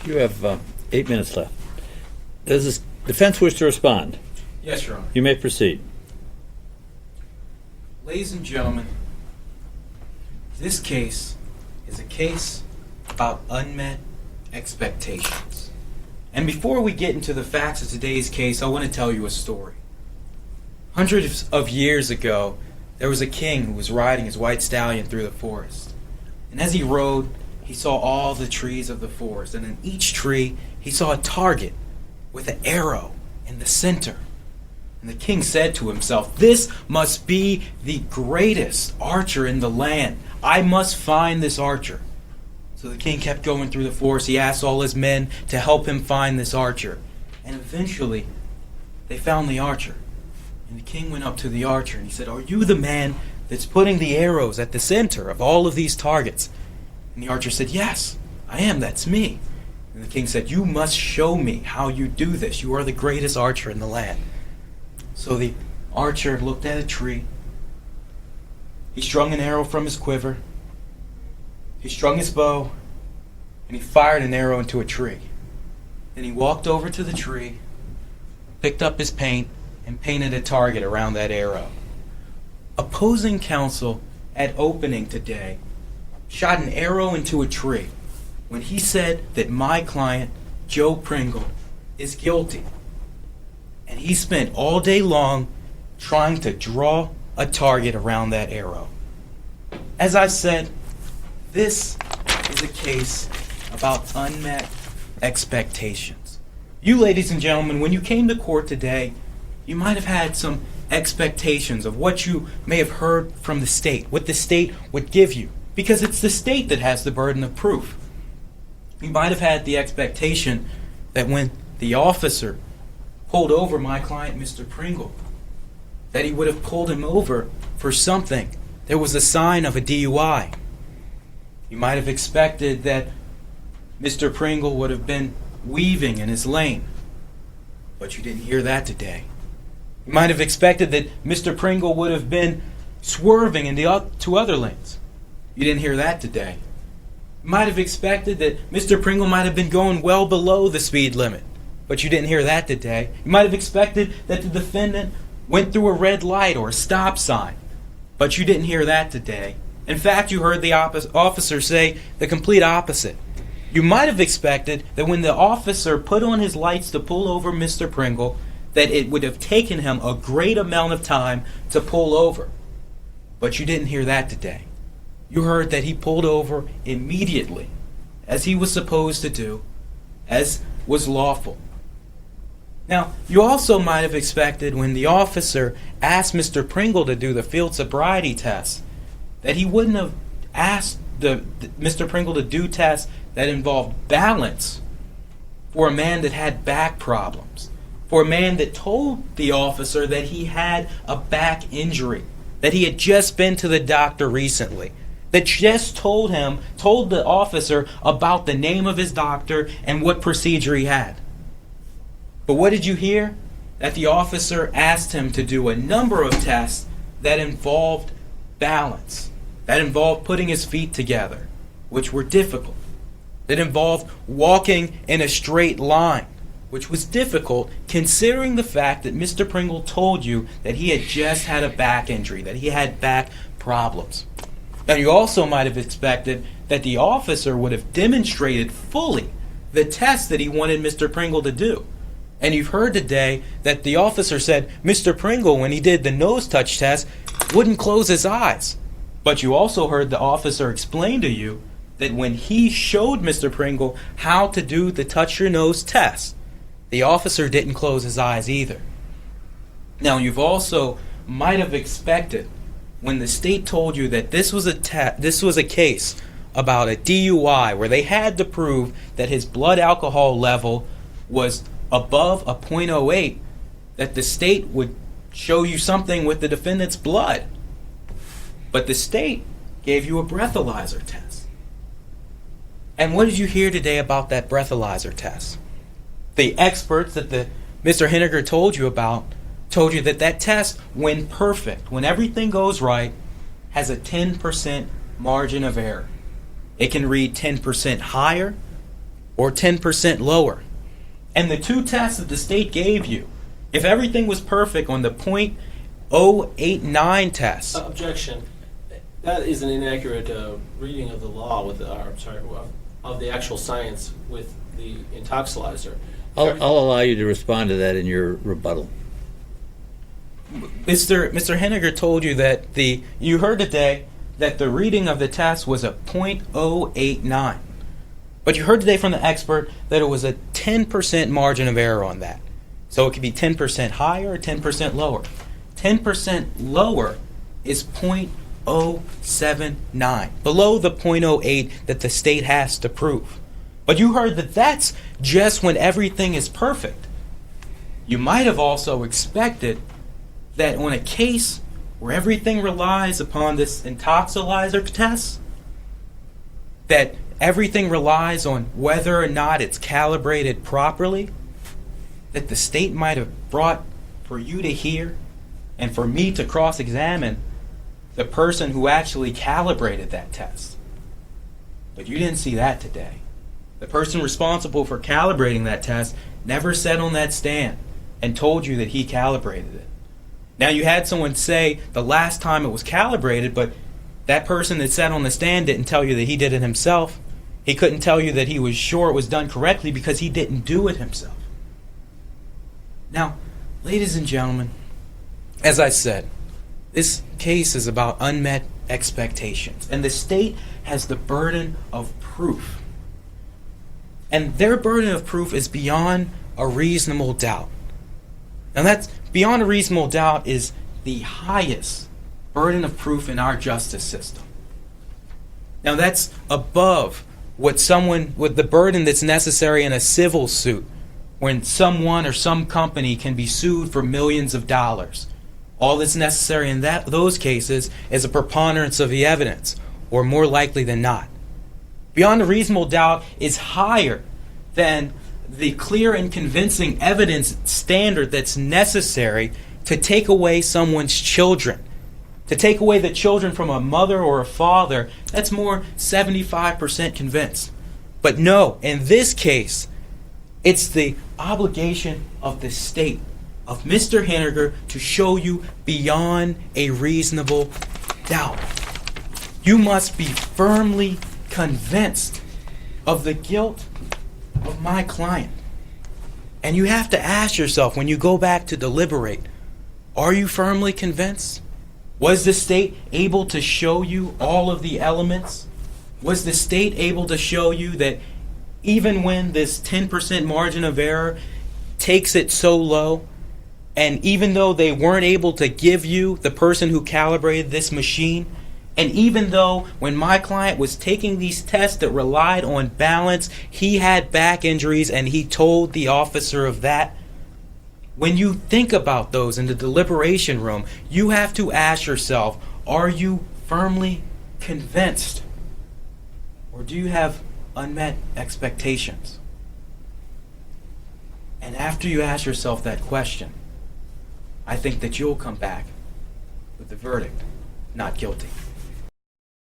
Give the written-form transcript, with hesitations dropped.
You have 8 minutes left. Does the defense wish to respond? Yes, Your Honor. You may proceed. Ladies and gentlemen, this case is a case about unmet expectations. And before we get into the facts of today's case, I want to tell you a story. Hundreds of years ago, there was a king who was riding his white stallion through the forest. And as he rode, he saw all the trees of the forest. And in each tree, he saw a target with an arrow in the center. And the king said to himself, "This must be the greatest archer in the land. I must find this archer." So the king kept going through the forest. He asked all his men to help him find this archer. And eventually, they found the archer. And the king went up to the archer and he said, "Are you the man that's putting the arrows at the center of all of these targets?" And the archer said, "Yes, I am. That's me." And the king said, "You must show me how you do this. You are the greatest archer in the land." So the archer looked at a tree. He strung an arrow from his quiver. He strung his bow, and he fired an arrow into a tree. Then he walked over to the tree, picked up his paint, and painted a target around that arrow. Opposing counsel at opening today shot an arrow into a tree when he said that my client, Joe Pringle, is guilty. And he spent all day long trying to draw a target around that arrow. As I said, this is a case about unmet expectations. You, ladies and gentlemen, when you came to court today, you might have had some expectations of what you may have heard from the state, what the state would give you, because it's the state that has the burden of proof. You might have had the expectation that when the officer pulled over my client, Mr. Pringle, that he would have pulled him over for something. There was a sign of a DUI. You might have expected that Mr. Pringle would have been weaving in his lane, but you didn't hear that today. You might have expected that Mr. Pringle would have been swerving in the two other lanes. You didn't hear that today. You might have expected that Mr. Pringle might have been going well below the speed limit, but you didn't hear that today. You might have expected that the defendant went through a red light or a stop sign, but you didn't hear that today. In fact, you heard the officer say the complete opposite. You might have expected that when the officer put on his lights to pull over Mr. Pringle, that it would have taken him a great amount of time to pull over. But you didn't hear that today. You heard that he pulled over immediately, as he was supposed to do, as was lawful. Now, you also might have expected when the officer asked Mr. Pringle to do the field sobriety test, that he wouldn't have asked Mr. Pringle to do tests that involved balance for a man that had back problems, for a man that told the officer that he had a back injury, that he had just been to the doctor recently, that just told the officer about the name of his doctor and what procedure he had. But what did you hear? That the officer asked him to do a number of tests that involved balance, that involved putting his feet together, which were difficult, that involved walking in a straight line, which was difficult considering the fact that Mr. Pringle told you that he had just had a back injury, that he had back problems. Now, you also might have expected that the officer would have demonstrated fully the test that he wanted Mr. Pringle to do. And you've heard today that the officer said Mr. Pringle, when he did the nose touch test, wouldn't close his eyes. But you also heard the officer explain to you that when he showed Mr. Pringle how to do the touch your nose test, the officer didn't close his eyes either. Now, you've also might have expected when the state told you that this was a case about a DUI where they had to prove that his blood alcohol level was above a .08, that the state would show you something with the defendant's blood. But the state gave you a breathalyzer test. And what did you hear today about that breathalyzer test? The experts that Mr. Henniger told you about told you that that test, when perfect, when everything goes right, has a 10% margin of error. It can read 10% higher or 10% lower. And the two tests that the state gave you, if everything was perfect on the .089 test. Objection. That is an inaccurate reading of the law of the actual science with the intoxilizer. I'll allow you to respond to that in your rebuttal. Mr. Henniger told you that you heard today that the reading of the test was a .089. But you heard today from the expert that it was a 10% margin of error on that. So it could be 10% higher or 10% lower. 10% lower is .079, below the .08 that the state has to prove. But you heard that that's just when everything is perfect. You might have also expected that on a case where everything relies upon this intoxilizer test, that everything relies on whether or not it's calibrated properly, that the state might have brought for you to hear and for me to cross-examine the person who actually calibrated that test. But you didn't see that today. The person responsible for calibrating that test never sat on that stand and told you that he calibrated it. Now, you had someone say the last time it was calibrated, but that person that sat on the stand didn't tell you that he did it himself. He couldn't tell you that he was sure it was done correctly because he didn't do it himself. Now, ladies and gentlemen, as I said, this case is about unmet expectations, and the state has the burden of proof. And their burden of proof is beyond a reasonable doubt. And that's beyond a reasonable doubt is the highest burden of proof in our justice system. Now that's above with the burden that's necessary in a civil suit when someone or some company can be sued for millions of dollars. All that's necessary in those cases is a preponderance of the evidence, or more likely than not. Beyond a reasonable doubt is higher than the clear and convincing evidence standard that's necessary to take away someone's children. To take away the children from a mother or a father, that's more 75% convinced. But no, in this case, it's the obligation of the state, of Mr. Henniger, to show you beyond a reasonable doubt. You must be firmly convinced of the guilt of my client. And you have to ask yourself when you go back to deliberate, are you firmly convinced? Was the state able to show you all of the elements? Was the state able to show you that even when this 10% margin of error takes it so low, and even though they weren't able to give you the person who calibrated this machine, and even though when my client was taking these tests that relied on balance, he had back injuries and he told the officer of that, when you think about those in the deliberation room, you have to ask yourself, are you firmly convinced? Or do you have unmet expectations? And after you ask yourself that question, I think that you'll come back with the verdict, not guilty.